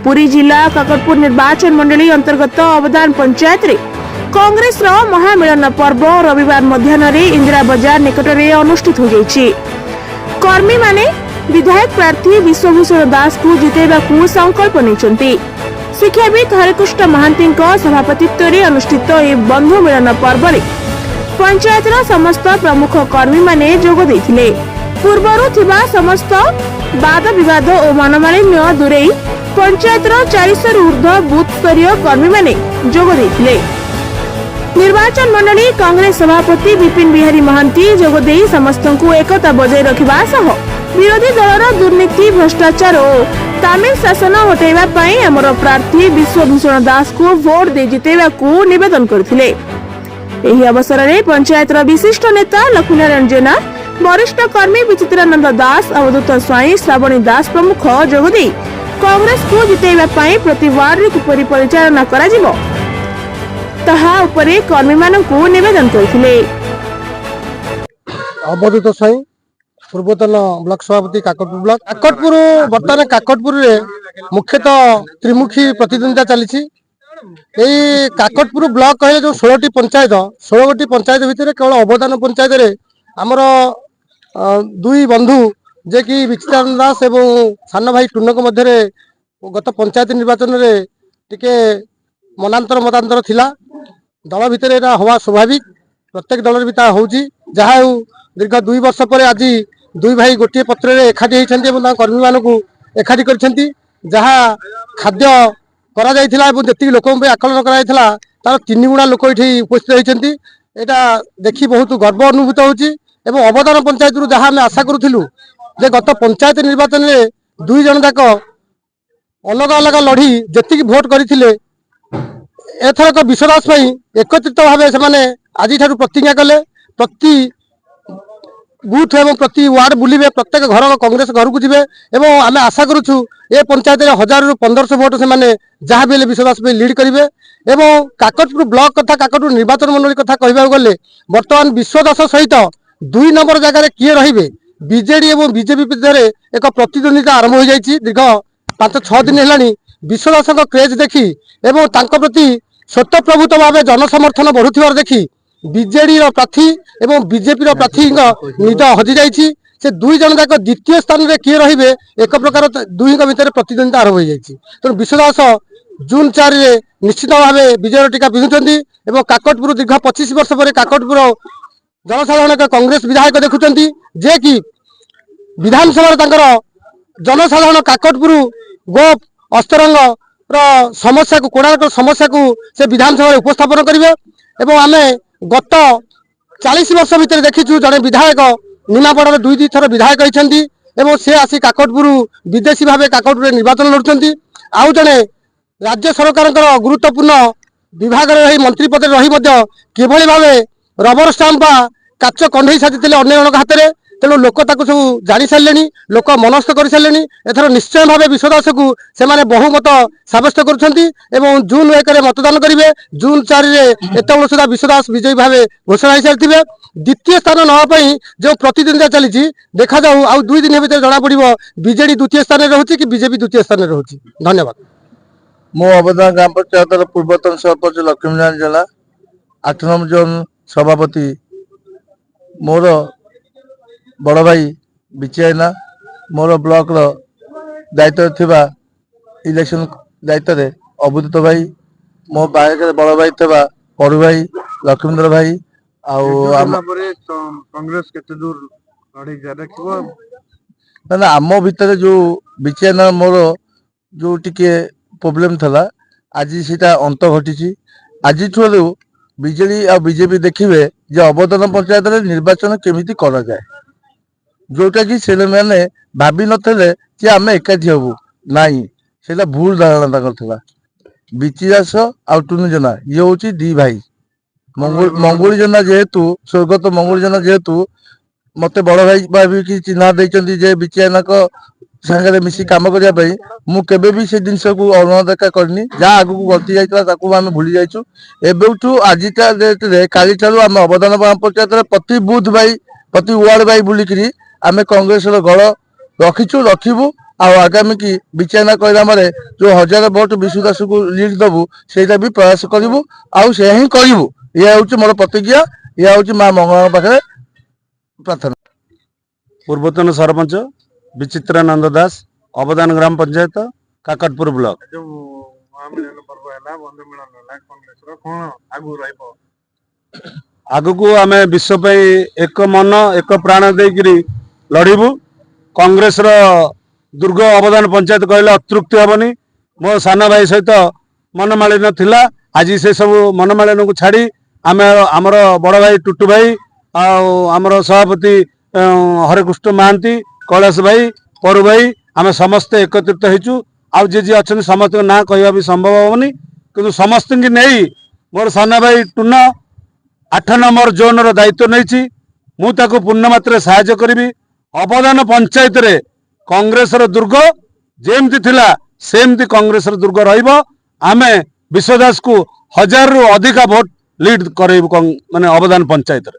पुरी जिला काकटपुर निर्वाचन मंडली अंतर्गत अवदान पंचायत रे कांग्रेस रो महामिलन पर्व रविवार मध्याह्न इंदिरा बाजार निकट में अनुष्ठित हो जाइछि। कर्मी माने विधायक प्रार्थी विश्वभूषण दास को जितेबा को संकल्प नहीं। शिक्षाविद हरिकृष्ण महांती सभापतित्व में अनुष्ठित ए बंधु मिलन पर्व में पंचायत समस्त प्रमुख कर्मी माने जोग देथिले। पूर्वरु थिबा समस्त वाद विवाद और मनमालिन्य दूरे पंचायत 400 ऊर्ध्व बूथ स्तरीय कर्मी माने जोग देथिले। निर्वाचन मंडली कांग्रेस सभापति विपिन बिहारी महांती जोग दे समस्त को एकता बजाय रखिबा सह विरोधी दलर दुर्नीति भ्रष्टाचार और तामिल शासन हटाइबा पई हमर प्रार्थी विश्वभूषण दास को वोट दे जितेबा को निवेदन करथिले। एही अवसर में पंचायत विशिष्ट नेता लक्ष्मीनारायण जेना, वरिष्ठ कर्मी विचित्रानंद दास, अवधूत स्वाई, श्रावणी दास प्रमुख जोगदी कांग्रेस को जितेबा पई प्रति वार्ड किपरि परिचालना करा जिवो ताहा उपरे कर्मी मानकु निवेदन करथिले। अवधूत स्वाई पूर्वतन ब्लॉक सभापति काकटपुर ब्लॉक काकटपुर बर्तमान काकटपुर रे मुख्यतः त्रिमुखी प्रतिद्वंदिता चली। काकटपुर ब्लॉक कहे जो 16टी पंचायत 16टी पंचायत भितर केवल अवदान पंचायत रे आमर दुई बंधु जे कि विचित्रानंद दास एवं सान भाई टुनक मध्य गत पंचायत निर्वाचन रे टिके मनांतर मतांतर थिला। दल भितर हवा स्वाभाविक, प्रत्येक दल भी होउची। जहा दीर्घ 2 वर्ष पर आज दुई भाई गोटे पत्र रे एकाठी होइछन्ती एवं कर्मी मानकु एकाठी करछन्ती। जहा खाद्य करा जायथिला एवं जेतिक लोक आकलन करा जायथिला तार 3 गुणा लोक एठी उपस्थित होइछन्ती। एटा देखि बहुत गर्व अनुभूत होउची। एवं अवदान पंचायत रु जहा हमें आशा करूथिलु जे गत पंचायत निर्वाचन रे दुई जन जाक अलग अलग लड़ी जेतिक भोट करथिले एथरक विश्वास पई एकत्रित भावे से आज प्रतिज्ञा कले। प्रति बूथ एवं प्रति वार्ड बुलिबे, प्रत्येक घर कांग्रेस घर को जिबे एवं आम आशा करूछु ए पंचायत 1000 रु 1500 भोट से जहाँ भी विश्वास पे लीड करेंगे। एवं काकटपुर ब्लॉक कथा काकटपुर निर्वाचन मंडली कथा कहबा गले वर्तमान विश्वदास सहित 2 नंबर जगह किए रहिबे बीजेडी एवं बीजेपी मध्य एक प्रतिद्वंदिता आरंभ हो जाइछि। दीर्घ 5-6 दिन हेलानी विश्वदास क्रेज देखी एवं तांको प्रति स्वतःप्रभुत भाव जनसमर्थन बढ़ुथिबार देखी बीजेडी प्रार्थी एवं बीजेपी प्रार्थी निद हजि जाइछि। से 2 जन जाक द्वितीय स्थान में किए रहिबे एक प्रकार दुई भितर प्रतिद्वंदिता आरंभ हो जाइछि। तेणु विश्वदास जून 4 रे निश्चित भाव विजय टीका पिंधुचंती एवं काकटपुर दीर्घ 25 वर्ष पर काकटपुर जनसाधारण कांग्रेस विधायक देखुचंती जे कि विधानसभा तांकर जनसाधारण काकटपुर गोप अस्तरंग समस्या को कोणार्क समस्या को से विधानसभा उपस्थापन करेंगे। एवं आमे गत 40 वर्ष भितर देखीचु जड़े विधायक निमापड़ा 2 थर विधायक होती एवं से आसी काकटपुर विदेशी भाव काकटपुर निर्वाचन लड़ुंट। आउ जड़े राज्य सरकार गुरुत्वपूर्ण विभाग रही मंत्री पद रही किभली भाव रबर स्टाम्प काच कंडे साजिते अन्य जन हाथ में। तेणु लोक सब जानी सारे, लोक मनस्थ कर सारे। एथर निश्चय भाव विश्वदास को से बहुमत सब्यस्त कर जून 1 मतदान करेंगे। जून 4 रे एत सुधा विश्वदास विजयी भाव घोषणा हो सारी। द्वितीय स्थान नापी जो प्रतिद्वंदिता चली देखा जाऊ आउ 2 दिन भर जना पड़ो बीजेडी द्वितीय स्थान रोचे कि बीजेपी द्वितीय स्थान रोचे। धन्यवाद। मो अवदान ग्राम पंचायत पूर्वतन सरपंच लक्ष्मीनारायण जेना 8 नंबर जोन सभापति मोर बड़ भाई बिचिआना मोर ब्लॉक दायित्व थिबा इलेक्शन दायित्व रे अवधूत भाई मो बाहर बड़ भाई थिबा पड़ू भाई लक्ष्मींद्र भाई कांग्रेस केते दूर लड़ी जा रखिबो ना आम भितर जो बिचिआना मोर जो टिके प्रॉब्लम थला आज सीटा अंत घटी। आज बीजेडी आ बीजेपी देखिए जे अवदान पंचायत निर्वाचन केमिति करा जाए जोटा कि से मैंने भाभी नथिले कि आम एकाठी हबू नाई से भूल धारणा था। बिचिदास आउ टुनु जना ये हूँ 2 भाई मंगुली जना जेहेतु स्वर्गत मंगुली जना जेहेतु मत बड़ भाई भाभी कि चिन्ह देती जे बिचिआना सांगे मिसी कम करने मु केबे भी से जिनस को अणदेखा करनी जहाँ आग को गलती जाता आम भूली जाइछु। एबेठू आजिका डेट रे काली ठारू आम अवदान पंचायत प्रति बूथ भाई प्रति वार्ड भाई बुलिकी आम कांग्रेस गड़ रखीचु रखिबू ଆଉ ଆଗାମୀ କି ବିଚାରଣା କରିଲାମାନେ ଯୋଉ 1000 ଭୋଟ ବିଶୁ ଦାସକୁ ଲିଡ୍ ଦବୁ ସେଇଟା ବି ପ୍ରୟାସ କରିବୁ ଆଉ ସେୟା ହିଁ କରିବୁ। ଏହା ହଉଛି ମୋର ପ୍ରତିଜ୍ଞା, ଏହା ହଉଛି ମା ମଙ୍ଗଳାଙ୍କ ପାଖରେ ପ୍ରାର୍ଥନା। ପୂର୍ବତନ ସରପଞ୍ଚ ବିଚିତ୍ରାନନ୍ଦ ଦାସ, ଅବଦାନ ଗ୍ରାମ ପଞ୍ଚାୟତ, କାକଟପୁର ବ୍ଲକ। ଯୋଉ ମହାମିଳନ ପର୍ବ ହେଲା, ବନ୍ଧୁ ମିଳନ ହେଲା, କଂଗ୍ରେସର କଣ ଆଗକୁ ରହିବ? ଆଗକୁ ଆମେ ବିଶ୍ୱ ପାଇଁ ଏକ ମନ ଏକ ପ୍ରାଣ ଦେଇକିରି ଲଢିବୁ। କଂଗ୍ରେସର ଦୁର୍ଗ ଅବଦାନ ପଞ୍ଚାୟତ କହିଲେ ଅତୃପ୍ତି ହେବନି। ମୋ ସାନ ଭାଇ ସହିତ ମନମାଳିନ୍ୟ ଥିଲା, ଆଜି ସେ ସବୁ ମନମାଳିନ୍ୟକୁ ଛାଡ଼ି ଆମେ ଆମର ବଡ଼ ଭାଇ ଟୁଟୁ ଭାଇ ଆଉ ଆମର ସଭାପତି ହରେକୃଷ୍ଣ ମହାନ୍ତି, କୈଳାସ ଭାଇ, ପରୁ ଭାଇ ଆମେ ସମସ୍ତେ ଏକତ୍ରିତ ହେଇଛୁ। ଆଉ ଯିଏ ଅଛନ୍ତି ସମସ୍ତଙ୍କ ନାଁ କହିବା ବି ସମ୍ଭବ ହେବନି, କିନ୍ତୁ ସମସ୍ତଙ୍କୁ ନେଇ ମୋର ସାନ ଭାଇ ଟୁନ 8 ନମ୍ବର ଜୋନର ଦାୟିତ୍ୱ ନେଇଛି। ମୁଁ ତାକୁ ପୂର୍ଣ୍ଣ ମାତ୍ରାରେ ସାହାଯ୍ୟ କରିବି। ଅବଦାନ ପଞ୍ଚାୟତରେ କଂଗ୍ରେସର ଦୁର୍ଗ ଯେମିତି ଥିଲା ସେମିତି କଂଗ୍ରେସର ଦୁର୍ଗ ରହିବ। ଆମେ ବିଶ୍ୱଦାସକୁ 1000ରୁ ଅଧିକା ଭୋଟ ଲିଡ୍ କରେଇବୁ ମାନେ ଅବଦାନ ପଞ୍ଚାୟତରେ।